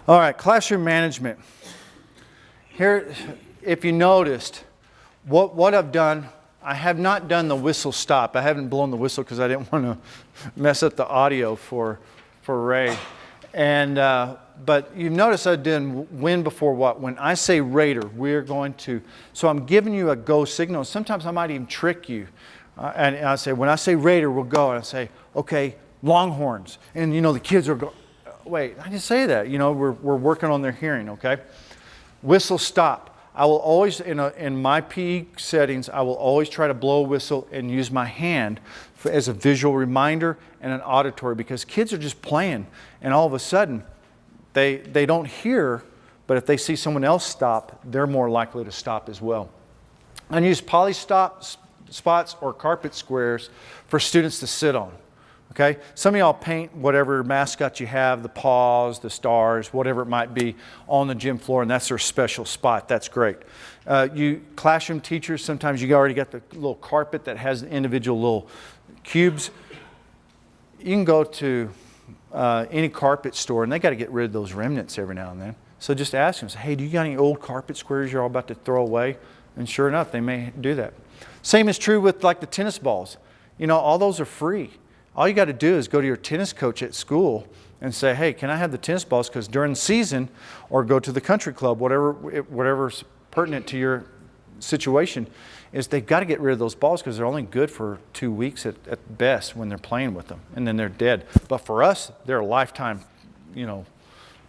All right, classroom management. Here, if you noticed, what I've done, I have not done the whistle stop. I haven't blown the whistle because I didn't want to mess up the audio for Ray. And but you notice I did when before what. When I say Raider, we're going to. So I'm giving you a go signal. Sometimes I might even trick you, and I say when I say Raider, we'll go. And I say, okay, Longhorns, and you know the kids are going. Wait, I didn't say that. You know we're working on their hearing. Okay, whistle stop. I will always, in my PE settings, I will always try to blow a whistle and use my hand as a visual reminder and an auditory, because kids are just playing and all of a sudden they don't hear, but if they see someone else stop, they're more likely to stop as well. I use poly spots or carpet squares for students to sit on. Okay, some of y'all paint whatever mascot you have, the paws, the stars, whatever it might be, on the gym floor, and that's their special spot. That's great. You classroom teachers, sometimes you already got the little carpet that has individual little cubes. You can go to any carpet store, and they got to get rid of those remnants every now and then. So just ask them, say, hey, do you got any old carpet squares you're all about to throw away? And sure enough, they may do that. Same is true with like the tennis balls. You know, all those are free. All you got to do is go to your tennis coach at school and say, hey, can I have the tennis balls? Because during the season, or go to the country club, whatever's pertinent to your situation, is they've got to get rid of those balls because they're only good for 2 weeks at best when they're playing with them, and then they're dead. But for us, they're a lifetime,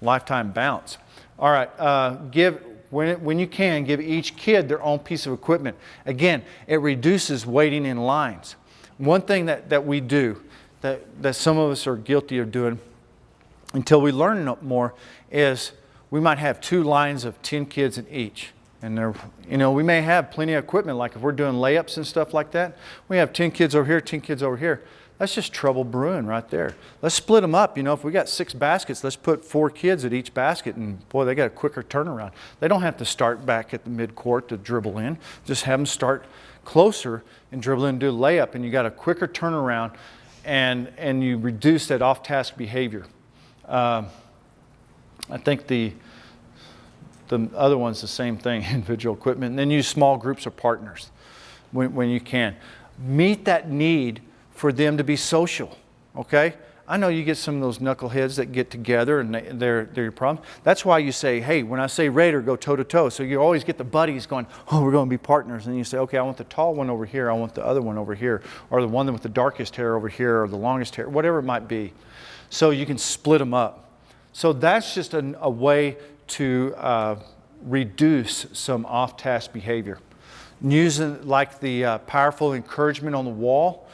lifetime bounce. All right, when you can, give each kid their own piece of equipment. Again, it reduces waiting in lines. One thing that we do, that some of us are guilty of doing until we learn more, is we might have 2 lines of 10 kids in each. And we may have plenty of equipment, like if we're doing layups and stuff like that, we have 10 kids over here, 10 kids over here. That's just trouble brewing right there. Let's split them up. If we got 6 baskets, let's put 4 kids at each basket, and boy, they got a quicker turnaround. They don't have to start back at the midcourt to dribble in. Just have them start closer and dribble in and do a layup, and you got a quicker turnaround, and you reduce that off-task behavior. I think the other one's the same thing, individual equipment. And then use small groups of partners when you can. Meet that need for them to be social, okay? I know you get some of those knuckleheads that get together and they're your problem. That's why you say, hey, when I say Raider, go toe-to-toe. So you always get the buddies going, oh, we're going to be partners. And you say, okay, I want the tall one over here. I want the other one over here. Or the one with the darkest hair over here, or the longest hair, whatever it might be. So you can split them up. So that's just a way to reduce some off-task behavior. Using like the powerful encouragement on the wall,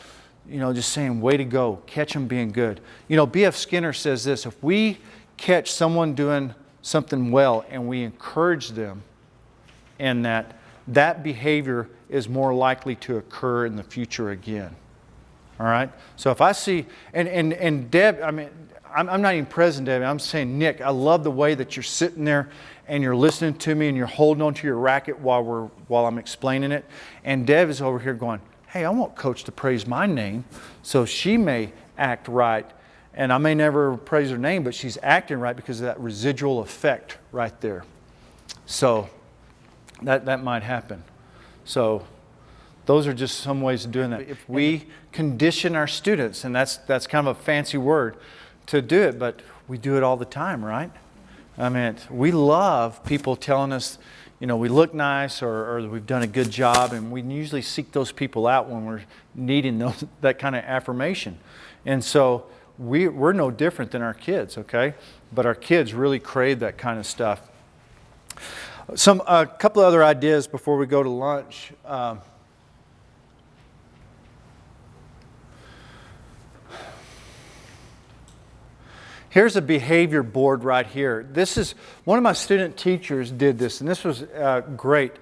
just saying, way to go, catch them being good. B.F. Skinner says this: if we catch someone doing something well and we encourage them in that behavior is more likely to occur in the future again. All right? So if I see, and Deb, I'm not even present, Deb, I'm saying, Nick, I love the way that you're sitting there and you're listening to me and you're holding on to your racket while I'm explaining it. And Deb is over here going, hey, I want Coach to praise my name, so she may act right. And I may never praise her name, but she's acting right because of that residual effect right there. So that might happen. So those are just some ways of doing that. If we condition our students, and that's kind of a fancy word to do it, but we do it all the time, right? We love people telling us, we look nice or we've done a good job, and we usually seek those people out when we're needing that kind of affirmation. And so we're no different than our kids, okay? But our kids really crave that kind of stuff. A couple of other ideas before we go to lunch. Here's a behavior board right here. This is, one of my student teachers did this, and this was great.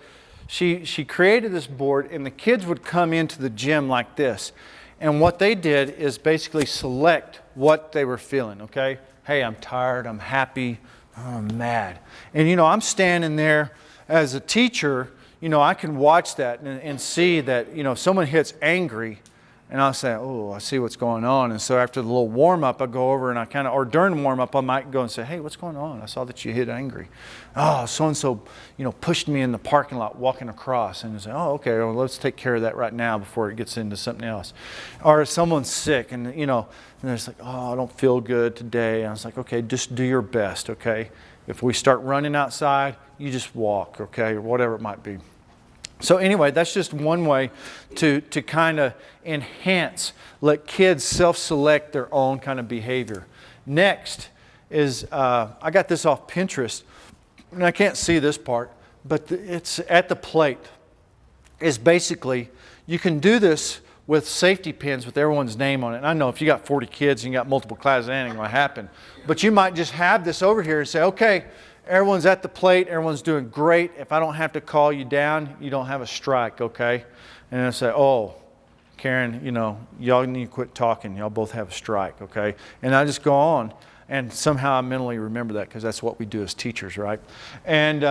She created this board, and the kids would come into the gym like this. And what they did is basically select what they were feeling, okay? Hey, I'm tired, I'm happy, I'm mad. And I'm standing there as a teacher, I can watch that and see that, someone hits angry, And I'll say, oh, I see what's going on. And so after the little warm-up, I go over and I kind of, or during warm-up, I might go and say, hey, what's going on? I saw that you hit angry. Oh, so-and-so, pushed me in the parking lot walking across. And I say, oh, okay, well, let's take care of that right now before it gets into something else. Or if someone's sick and, and they're just like, oh, I don't feel good today. And I was like, okay, just do your best, okay? If we start running outside, you just walk, okay, or whatever it might be. So anyway, that's just one way to kind of enhance, let kids self-select their own kind of behavior. Next is, I got this off Pinterest, and I can't see this part, but it's at the plate. Is basically, you can do this with safety pins with everyone's name on it. And I know if you got 40 kids and you got multiple classes, that ain't going to happen. But you might just have this over here and say, okay, everyone's at the plate. Everyone's doing great. If I don't have to call you down, you don't have a strike, okay? And I say, oh, Karen, y'all need to quit talking. Y'all both have a strike, okay? And I just go on. And somehow I mentally remember that because that's what we do as teachers, right? And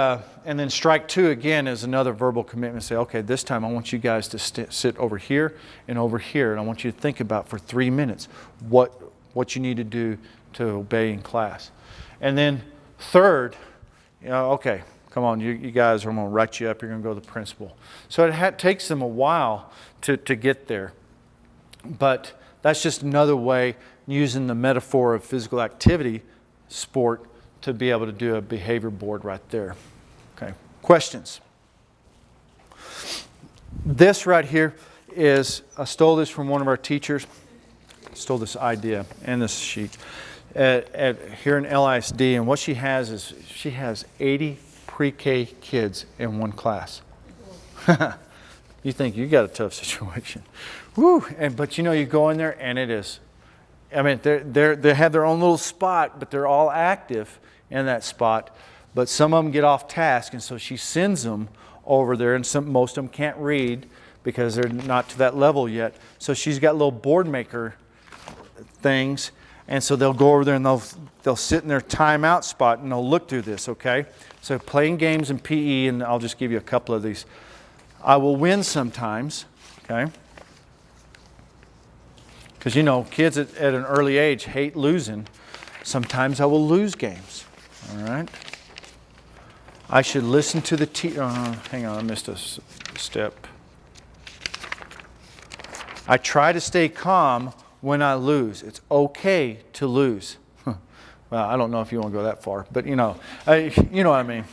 then strike 2 again is another verbal commitment. Say, okay, this time I want you guys to sit over here and over here. And I want you to think about for 3 minutes what you need to do to obey in class. And then third, okay, come on, you guys, I'm going to write you up. You're going to go to the principal. So it takes them a while to get there. But that's just another way, using the metaphor of physical activity, sport, to be able to do a behavior board right there. Okay, questions? This right here is, I stole this from one of our teachers. Stole this idea and this sheet. Here in LISD, and what she has is she has 80 pre-K kids in one class. You think you got a tough situation. Woo! But you go in there and it is, I mean, they have their own little spot, but they're all active in that spot. But some of them get off task, and so she sends them over there, and most of them can't read because they're not to that level yet. So she's got little board maker things, and so they'll go over there and they'll sit in their timeout spot and they'll look through this, okay? So playing games in PE, and I'll just give you a couple of these. I will win sometimes, okay? Because kids at an early age hate losing. Sometimes I will lose games, all right? I should listen to the teacher. Hang on, I missed a step. I try to stay calm when I lose. It's okay to lose. Well, I don't know if you want to go that far, but you know what I mean.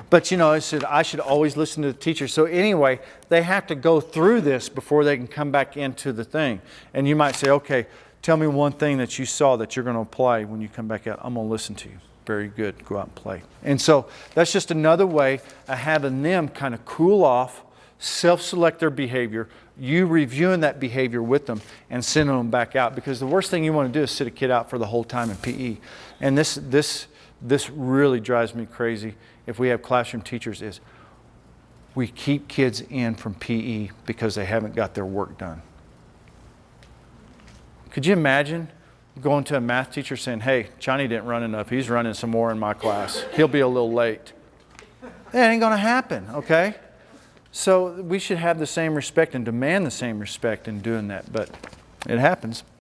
But I said I should always listen to the teacher. So anyway, they have to go through this before they can come back into the thing. And you might say, okay, tell me one thing that you saw that you're going to apply when you come back out. I'm going to listen to you. Very good. Go out and play. And so that's just another way of having them kind of cool off, self-select their behavior, you reviewing that behavior with them and sending them back out. Because the worst thing you want to do is sit a kid out for the whole time in PE. And this really drives me crazy if we have classroom teachers, is we keep kids in from PE because they haven't got their work done. Could you imagine going to a math teacher saying, hey, Johnny didn't run enough. He's running some more in my class. He'll be a little late. That ain't going to happen, okay? So we should have the same respect and demand the same respect in doing that, but it happens.